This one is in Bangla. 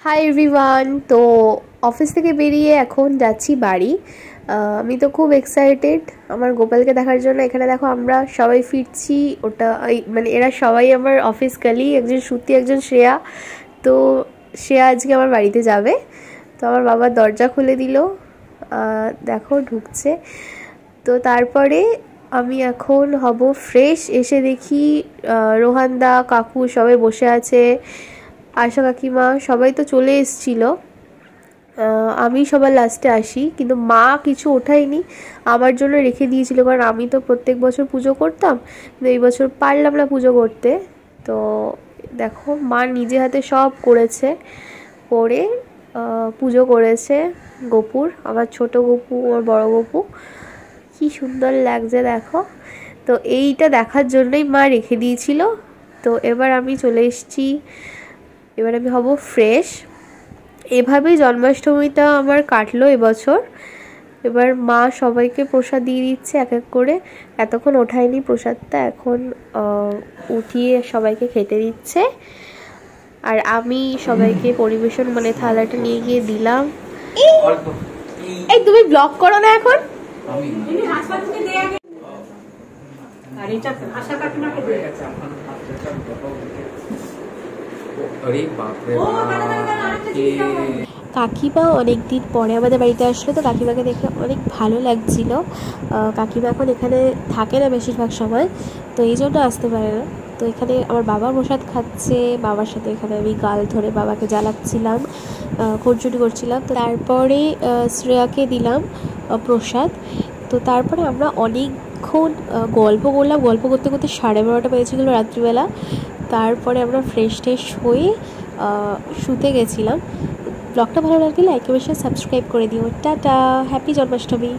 Hi everyone. তো অফিস থেকে বেরিয়ে এখন যাচ্ছি বাড়ি। আমি তো খুব এক্সাইটেড আমার গোপালকে দেখার জন্য। এখানে দেখো আমরা সবাই ফিরছি। ওটা মানে এরা সবাই আমার অফিস কালি, একজন শ্রুতি একজন শ্রেয়া। তো শ্রেয়া আজকে আমার বাড়িতে যাবে। তো আমার বাবা দরজা খুলে দিল, দেখো ঢুকছে। তো তারপরে আমি এখন হব ফ্রেশ। এসে দেখি রোহানদা কাকু সবাই বসে আছে, আশা কাকিমা সবাই তো চলে এসেছিল। আমি সবার লাস্টে আসি, কিন্তু মা কিছু ওঠায়নি, আমার জন্য রেখে দিয়েছিল। কারণ আমি তো প্রত্যেক বছর পুজো করতাম, কিন্তু এই বছর পারলাম না পুজো করতে। তো দেখো মা নিজে হাতে সব করেছে, করে পুজো করেছে গোপুর, আমার ছোট গোপু আর বড় গোপু। কি সুন্দর লাগছে দেখো। তো এইটা দেখার জন্যই মা রেখে দিয়েছিল। তো এবার আমি চলে এসেছি, এবার আমি হব ফ্রেশ। এভাবেই জন্মাষ্টমীটা আমার কাটলো এবছর। এবার মা সবাইকে প্রসাদ দিয়ে দিচ্ছে এক এক করে। এতক্ষণ ওঠায়নি প্রসাদটা, এখন উঠিয়ে সবাইকে খেতে দিচ্ছে। আর আমি সবাইকে পরিবেশন মানে থালাটা নিয়ে গিয়ে দিলাম। এই তুমি ব্লগ করো না এখন? কাকিমা অনেকদিন পরে আমাদের বাড়িতে আসলো, তো কাকিমাকে দেখে অনেক ভালো লাগছিল। কাকিমা এখন এখানে থাকে না বেশিরভাগ সময়, তো এই জন্য আসতে পারে না। তো এখানে আমার বাবা প্রসাদ খাচ্ছে, বাবার সাথে এখানে আমি গাল ধরে বাবাকে জ্বালাচ্ছিলাম, খুনসুটি করছিলাম। তো তারপরে শ্রেয়াকে দিলাম প্রসাদ। তো তারপরে আমরা অনেকক্ষণ গল্প করলাম, গল্প করতে করতে 12:30 বেজেছিলো রাত্রিবেলা। তারপরে আমরা ফ্রেশ ট্রেশ হয়ে শুতে গেছিলাম। ব্লগটা ভালো লাগলে লাইক এবং সাবস্ক্রাইব করে দিও। Tata, happy Janmashtami.